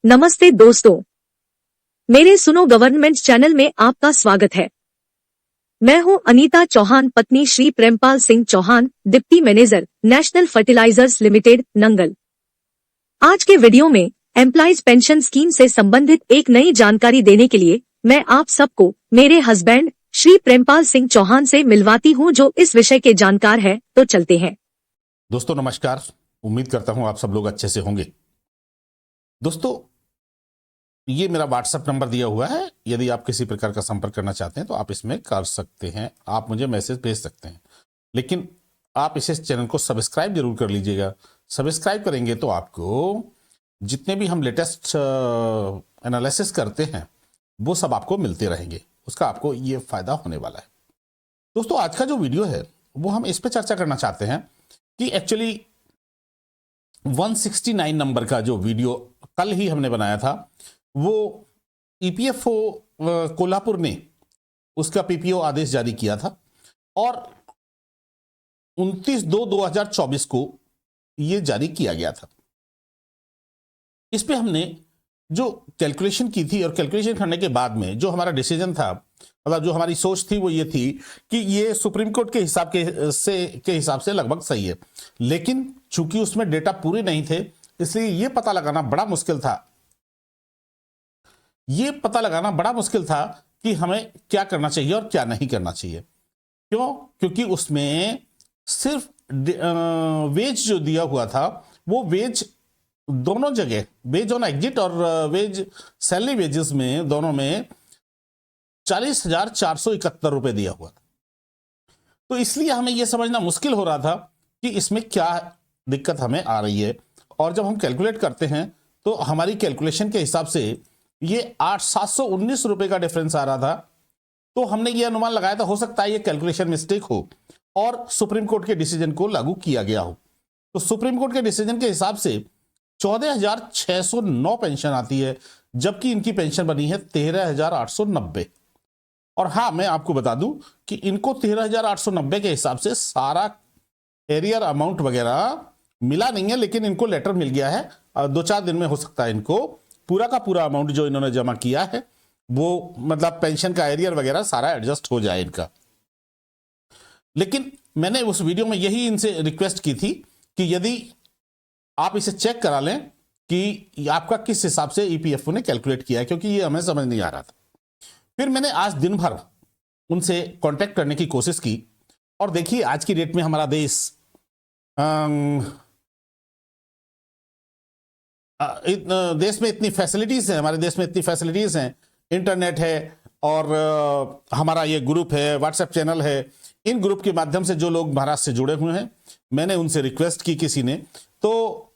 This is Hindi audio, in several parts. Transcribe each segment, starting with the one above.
नमस्ते दोस्तों, मेरे सुनो गवर्नमेंट चैनल में आपका स्वागत है। मैं हूं अनीता चौहान, पत्नी Shri Prempal Singh Chauhan, deputy manager, National Fertilizers Limited, Nangal. आज के वीडियो में एम्प्लॉइज पेंशन स्कीम से संबंधित एक नई जानकारी देने के लिए मैं आप सबको मेरे हस्बैंड श्री प्रेमपाल सिंह चौहान से मिलवाती हूं, जो इस विषय के जानकार है। तो चलते हैं। दोस्तों नमस्कार, उम्मीद करता हूं आप सब लोग अच्छे से होंगे। दोस्तों, ये मेरा व्हाट्सएप नंबर दिया हुआ है। यदि आप किसी प्रकार का संपर्क करना चाहते हैं तो आप इसमें कर सकते हैं, आप मुझे मैसेज भेज सकते हैं। लेकिन आप इस चैनल को सब्सक्राइब जरूर कर लीजिएगा। सब्सक्राइब करेंगे तो आपको जितने भी हम लेटेस्ट एनालिसिस करते हैं वो सब आपको मिलते रहेंगे, उसका आपको ये फायदा होने वाला है। दोस्तों, आज का जो वीडियो है वो हम इस पर चर्चा करना चाहते हैं कि एक्चुअली 169 नंबर का जो वीडियो कल ही हमने बनाया था, वो ईपीएफओ कोल्हापुर ने उसका पीपीओ आदेश जारी किया था और 29/2/2024 को ये जारी किया गया था। इस पे हमने जो कैलकुलेशन की थी और कैलकुलेशन करने के बाद में जो हमारा डिसीजन था, मतलब जो हमारी सोच थी, वो ये थी कि ये सुप्रीम कोर्ट के हिसाब से लगभग सही है। लेकिन चूंकि उसमें डेटा पूरे नहीं थे, इसलिए ये पता लगाना बड़ा मुश्किल था कि हमें क्या करना चाहिए और क्या नहीं करना चाहिए। क्यों? क्योंकि उसमें सिर्फ वेज जो दिया हुआ था, वो वेज दोनों जगह, वेज ऑन एग्जिट और वेज सैलरी वेजेस में, दोनों में 40,471 रुपए दिया हुआ था। तो इसलिए हमें यह समझना मुश्किल हो रहा था कि इसमें क्या दिक्कत हमें आ रही है। और जब हम कैलकुलेट करते हैं तो हमारी कैलकुलेशन के हिसाब से ये 719 रुपए का डिफरेंस आ रहा था। तो हमने ये अनुमान लगाया था, हो सकता है ये कैलकुलेशन मिस्टेक हो और सुप्रीम कोर्ट के डिसीजन को लागू किया गया हो। तो सुप्रीम कोर्ट के डिसीजन के हिसाब से 14,609 पेंशन आती है, जबकि इनकी पेंशन बनी है 13,890। और हाँ, मैं आपको बता दूं कि इनको 13,890 के हिसाब से सारा एरियर अमाउंट वगैरह मिला नहीं है, लेकिन इनको लेटर मिल गया है। 2-4 दिन में हो सकता है इनको पूरा का पूरा अमाउंट जो इन्होंने जमा किया है, वो मतलब पेंशन का एरियर वगैरह सारा एडजस्ट हो जाए इनका। लेकिन मैंने उस वीडियो में यही इनसे रिक्वेस्ट की थी कि यदि आप इसे चेक करा लें कि आपका किस हिसाब से ईपीएफओ ने कैलकुलेट किया है, क्योंकि ये हमें समझ नहीं आ रहा था। फिर मैंने आज दिन भर उनसे कांटेक्ट करने की कोशिश की और देखिए, आज की डेट में हमारा देश देश में इतनी फैसिलिटीज हैं, हमारे देश में इतनी फैसिलिटीज हैं, इंटरनेट है और हमारा ये ग्रुप है, व्हाट्सएप चैनल है। इन ग्रुप के माध्यम से जो लोग महाराष्ट्र से जुड़े हुए हैं, मैंने उनसे रिक्वेस्ट की किसी ने, तो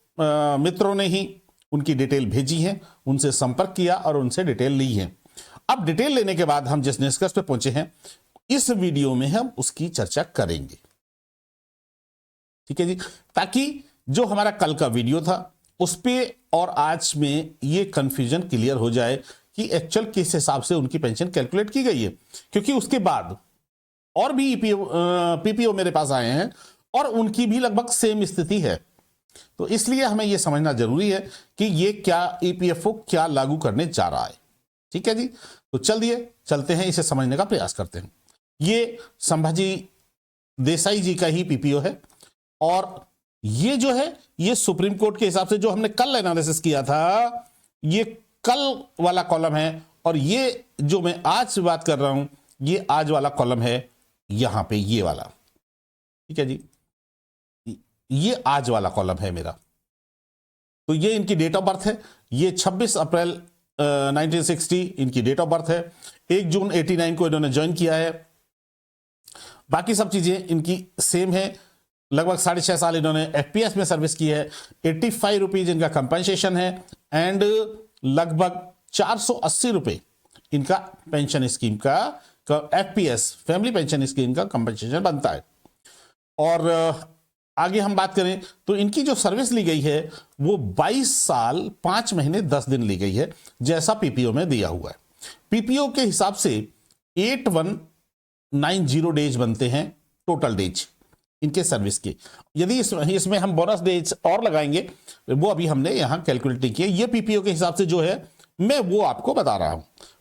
मित्रों ने ही उनकी डिटेल भेजी है, उनसे संपर्क किया और उनसे डिटेल ली है। अब डिटेल लेने के बाद हम जिस निष्कर्ष पे पहुंचे हैं, इस वीडियो में हम उसकी चर्चा करेंगे। ठीक है जी, ताकि जो हमारा कल का वीडियो था उस पे और आज में ये कंफ्यूजन क्लियर हो जाए कि एक्चुअल किस हिसाब से उनकी पेंशन कैलकुलेट की गई है। क्योंकि उसके बाद और भी पीपीओ मेरे पास आए हैं और उनकी भी लगभग सेम स्थिति है। तो इसलिए हमें यह समझना जरूरी है कि ये क्या ईपीएफओ क्या लागू करने जा रहा है। ठीक है जी, तो चलते हैं, इसे समझने का प्रयास करते हैं। ये संभाजी देसाई जी का ही पीपीओ है और ये जो है, ये सुप्रीम कोर्ट के हिसाब से जो हमने कल एनालिसिस किया था, ये कल वाला कॉलम है और ये जो मैं आज बात कर रहा हूं, ये आज वाला कॉलम है, यहां पे ये वाला। ठीक है जी, ये आज वाला कॉलम है मेरा। तो ये इनकी डेट ऑफ बर्थ है, ये 26 अप्रैल 1960 इनकी डेट ऑफ बर्थ है। 1 जून 89 को इन्होंने ज्वाइन किया है। बाकी सब चीजें इनकी सेम है। लगभग 6.5 साल इन्होंने एफपीएस में सर्विस की है। 85 रुपीज इनका कंपनसेशन है एंड लगभग 480 रुपए इनका पेंशन स्कीम का एफपीएस फैमिली पेंशन स्कीम का कंपनसेशन बनता है। और आगे हम बात करें तो इनकी जो सर्विस ली गई है वो 22 साल 5 महीने 10 दिन ली गई है, जैसा पीपीओ में दिया हुआ है। पीपीओ के हिसाब से 8190 डेज बनते हैं टोटल डेज। इनके सर्विस की। यदि इसमें हम बोनस डेज और लगाएंगे, वो अभी हमने यहां कैलकुलेट नहीं किए। ये पीपीओ के हिसाब से जो है मैं वो आपको बता रहा हूं।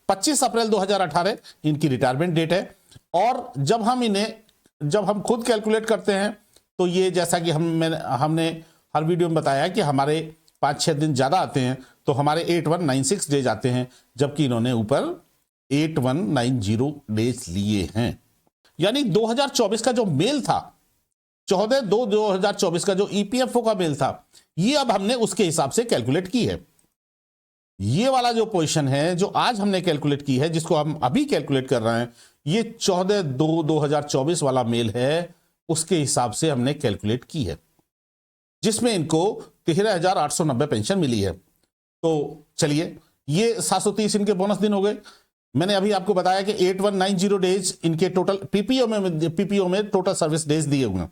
25 अप्रैल 2018 इनकी रिटायरमेंट डेट है। और जब हम खुद कैलकुलेट करते हैं तो ये जैसा कि हमने हर वीडियो में बताया कि हमारे 5-6 दिन ज्यादा आते हैं, तो हमारे 8196 डेज आते हैं, जबकि इन्होंने ऊपर 8190 डेज लिए हैं। यानी 2024 का जो मेल था, 14/2/2024 का जो ईपीएफओ का मेल था, ये अब हमने उसके हिसाब से कैलकुलेट की है। ये वाला जो पोजीशन है जो आज हमने कैलकुलेट की है, जिसको हम अभी कैलकुलेट कर रहे हैं, ये 14/2/2024 वाला मेल है, उसके हिसाब से हमने कैलकुलेट की है, जिसमें इनको 13,890 पेंशन मिली है। तो चलिए, ये 730 इनके बोनस दिन हो गए। मैंने अभी आपको बताया कि 8190 डेज इनके टोटल पीपीओ में टोटल सर्विस डेज दिए हुए हैं।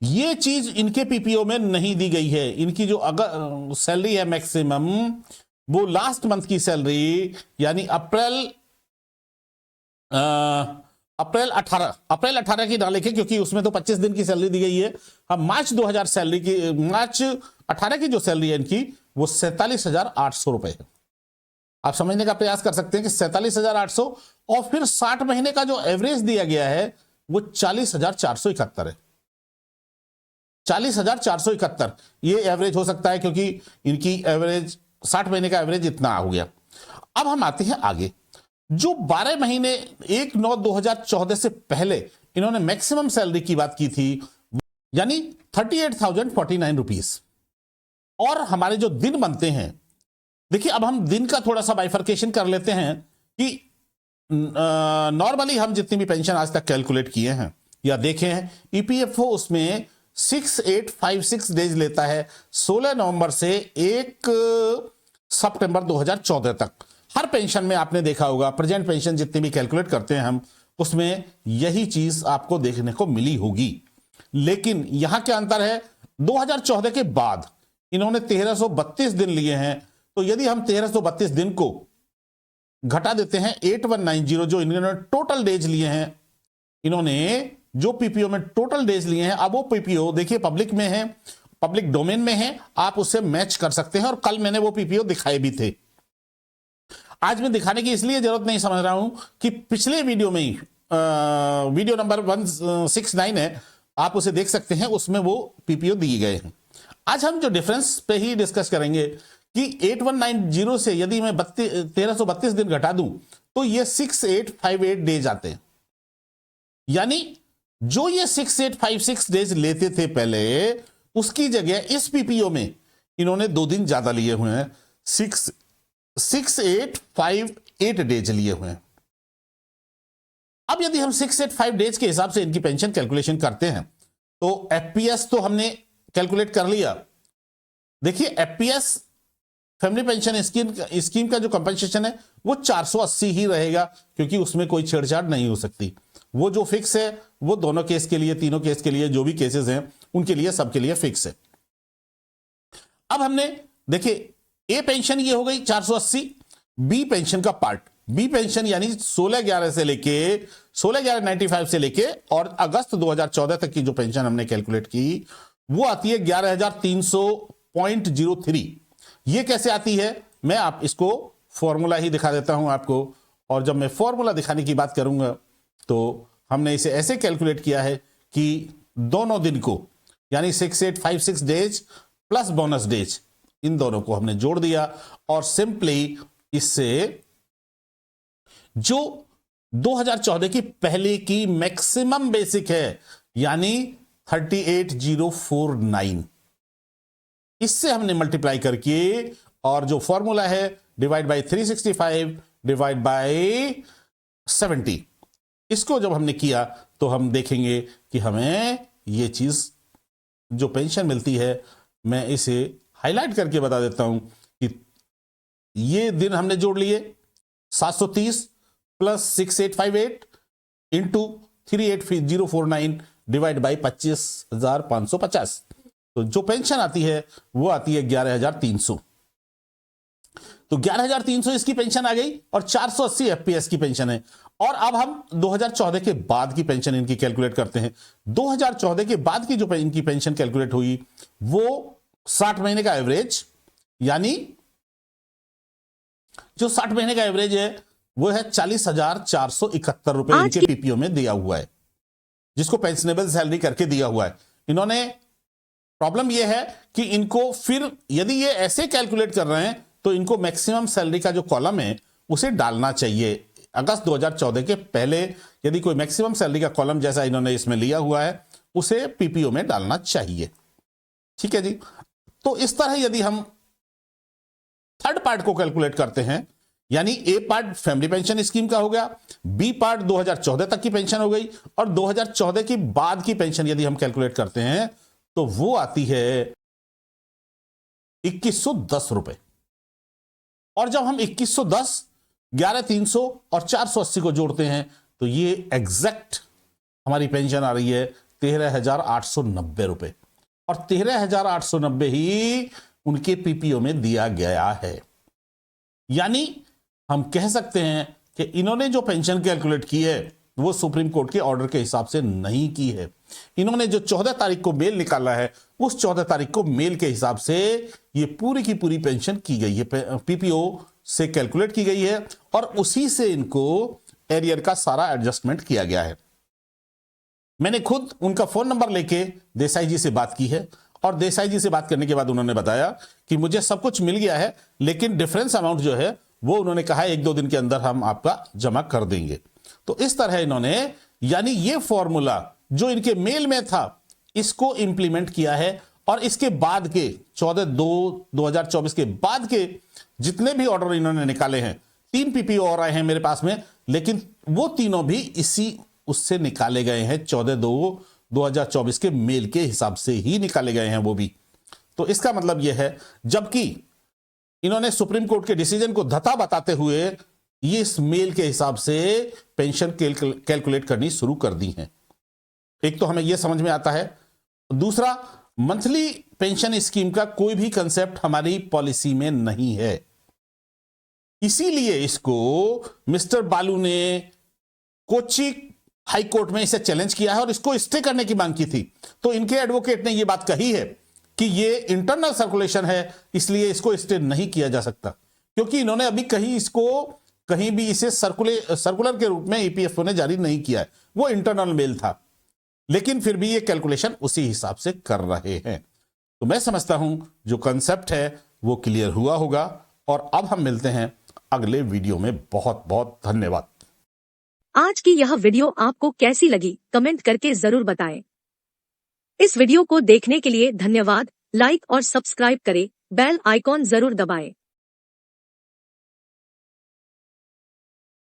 ये चीज इनके पीपीओ में नहीं दी गई है। इनकी जो अगर सैलरी है मैक्सिमम, वो लास्ट मंथ की सैलरी यानी अप्रैल 18 की ना लिखे, क्योंकि उसमें तो 25 दिन की सैलरी दी गई है। हम मार्च 18 की जो सैलरी है इनकी, वो 47,800 रुपए है। आप समझने का प्रयास कर सकते हैं कि 47,800 और फिर 60 महीने का जो एवरेज दिया गया है वो 40,471 है। 40,471 ये एवरेज हो सकता है, क्योंकि इनकी एवरेज 60 महीने का एवरेज इतना हो गया। अब हम आते हैं आगे। जो 12 महीने 1/9/2014 से पहले इन्होंने मैक्सिमम सैलरी की बात की थी, यानी 38,049 रुपीज। और हमारे जो दिन बनते हैं, देखिए अब हम दिन का थोड़ा सा बाइफर्केशन कर लेते हैं कि नॉर्मली हम जितनी भी पेंशन आज तक कैलकुलेट किए हैं या देखे हैं, ईपीएफओ उसमें 6856 डेज लेता है 16 नवंबर से 1 सितंबर 2014 तक। हर पेंशन में आपने देखा होगा, प्रेजेंट पेंशन जितनी भी कैलकुलेट करते हैं हम, उसमें यही चीज आपको देखने को मिली होगी। लेकिन यहां क्या अंतर है, 2014 के बाद इन्होंने 1332 दिन लिए हैं। तो यदि हम 1332 दिन को घटा देते हैं 8190, जो इन्होंने टोटल डेज लिए हैं, इन्होंने जो पीपीओ में टोटल डेज लिए हैं, अब वो पीपीओ देखिए पब्लिक में है, पब्लिक डोमेन में है, आप उससे मैच कर सकते हैं। और कल मैंने वो पीपीओ दिखाए भी थे। आज मैं दिखाने की इसलिए जरूरत नहीं समझ रहा हूं कि पिछले वीडियो में ही वीडियो नंबर 169 है, आप उसे देख सकते हैं, उसमें वो पीपीओ दिए गए हैं। आज हम जो डिफरेंस पे ही डिस्कस करेंगे कि 8190 से यदि मैं 1332 दिन घटा दूं तो ये 6858 डेज आते हैं। यानी जो ये 6856 डेज लेते थे पहले, उसकी जगह इस पीपीओ में इन्होंने 2 दिन ज्यादा लिए हुए हैं, 6858 डेज लिए हुए हैं। अब यदि हम 685 डेज के हिसाब से इनकी पेंशन कैलकुलेशन करते हैं, तो एफपीएस तो हमने कैलकुलेट कर लिया। देखिए एफपीएस फैमिली पेंशन स्कीम का जो कंपनसेशन है वो 480 ही रहेगा, क्योंकि उसमें कोई छेड़छाड़ नहीं हो सकती। वो जो फिक्स है वो दोनों केस के लिए, तीनों केस के लिए, जो भी केसेस हैं उनके लिए, सबके लिए फिक्स है। अब हमने देखिए ए पेंशन ये हो गई 480, बी पेंशन का पार्ट, बी पेंशन यानी 16/11 से लेके 16/11/95 से लेके और अगस्त 2014 तक की जो पेंशन हमने कैलकुलेट की, वो आती है 11,300.03। ये कैसे आती है, मैं आप इसको फॉर्मूला ही दिखा देता हूं आपको। और जब मैं फॉर्मूला दिखाने की बात करूंगा तो हमने इसे ऐसे कैलकुलेट किया है कि दोनों दिन को, यानी 6856 डेज प्लस बोनस डेज, इन दोनों को हमने जोड़ दिया और सिंपली इससे जो 2014 की पहले की मैक्सिमम बेसिक है, यानी 38,049, इससे हमने मल्टीप्लाई करके, और जो फॉर्मूला है डिवाइड बाय 365 डिवाइड बाय 70, इसको जब हमने किया तो हम देखेंगे कि हमें ये चीज जो पेंशन मिलती है, मैं इसे हाईलाइट करके बता देता हूं कि ये दिन हमने जोड़ लिए 730 प्लस 6858 इंटू 38,049 डिवाइड बाई 25,550, तो जो पेंशन आती है वो आती है 11,300। तो 11,300 इसकी पेंशन आ गई और 480 एफपीएस की पेंशन है। और अब हम 2014 के बाद की पेंशन इनकी कैलकुलेट करते हैं। 2014 के बाद की जो इनकी पेंशन कैलकुलेट हुई वो 60 महीने का एवरेज, यानी जो 60 महीने का एवरेज है वो है 40,471 रुपए इनके पीपीओ में दिया हुआ है, जिसको पेंशनेबल सैलरी करके दिया हुआ है। इन्होंने प्रॉब्लम यह है कि इनको फिर यदि ये ऐसे कैलकुलेट कर रहे हैं तो इनको मैक्सिमम सैलरी का जो कॉलम है उसे डालना चाहिए। अगस्त 2014 के पहले यदि कोई मैक्सिमम सैलरी का कॉलम जैसा इन्होंने इसमें लिया हुआ है उसे पीपीओ में डालना चाहिए। ठीक है जी। तो इस तरह यदि हम थर्ड पार्ट को कैलकुलेट करते हैं, यानी ए पार्ट फैमिली पेंशन स्कीम का हो गया, बी पार्ट 2014 तक की पेंशन हो गई, और 2014 की बाद की पेंशन यदि हम कैलकुलेट करते हैं तो वो आती है 2110 रुपए। और जब हम 2110, 11,300 और 480 को जोड़ते हैं तो ये एग्जैक्ट हमारी पेंशन आ रही है 13,890 रुपए, और 13,890 ही उनके पीपीओ में दिया गया है। यानी हम कह सकते हैं कि इन्होंने जो पेंशन कैलकुलेट की है वो सुप्रीम कोर्ट के ऑर्डर के हिसाब से नहीं की है। इन्होंने जो 14 तारीख को मेल निकाला है उस 14 तारीख को मेल के हिसाब से ये पूरी की पूरी पेंशन की गई है, पीपीओ से कैलकुलेट की गई है, और उसी से इनको एरियर का सारा एडजस्टमेंट किया गया है। मैंने खुद उनका फोन नंबर लेके देसाई जी से बात की है, और देसाई जी से बात करने के बाद उन्होंने बताया कि मुझे सब कुछ मिल गया है, लेकिन डिफरेंस अमाउंट जो है वो उन्होंने कहा 1-2 दिन के अंदर हम आपका जमा कर देंगे। तो इस तरह इन्होंने, यानी ये फॉर्मूला जो इनके मेल में था इसको इंप्लीमेंट किया है, और इसके बाद के 14/2/2024 के बाद के जितने भी ऑर्डर इन्होंने निकाले हैं, 3 पीपीओ और आए हैं मेरे पास में, लेकिन वो तीनों भी इसी उससे निकाले गए हैं, 14/2/2024 के मेल के हिसाब से ही निकाले गए हैं वो भी। तो इसका मतलब यह है, जबकि इन्होंने सुप्रीम कोर्ट के डिसीजन को धता बताते हुए ये इस मेल के हिसाब से पेंशन कैलकुलेट करनी शुरू कर दी है। एक तो हमें यह समझ में आता है, दूसरा मंथली पेंशन स्कीम का कोई भी कंसेप्ट हमारी पॉलिसी में नहीं है, इसीलिए इसको मिस्टर बालू ने कोच्चि हाई कोर्ट में इसे चैलेंज किया है और इसको स्टे करने की मांग की थी। तो इनके एडवोकेट ने यह बात कही है कि ये इंटरनल सर्कुलेशन है, इसलिए इसको स्टे नहीं किया जा सकता, क्योंकि इन्होंने अभी कहीं भी इसे सर्कुलर के रूप में ईपीएफओ ने जारी नहीं किया है, वो इंटरनल मेल था, लेकिन फिर भी ये कैलकुलेशन उसी हिसाब से कर रहे हैं। तो मैं समझता हूं जो कंसेप्ट है वो क्लियर हुआ होगा, और अब हम मिलते हैं अगले वीडियो में। बहुत बहुत धन्यवाद। आज की यह वीडियो आपको कैसी लगी कमेंट करके जरूर बताएं। इस वीडियो को देखने के लिए धन्यवाद। लाइक और सब्सक्राइब करें, बेल आइकॉन जरूर दबाएं।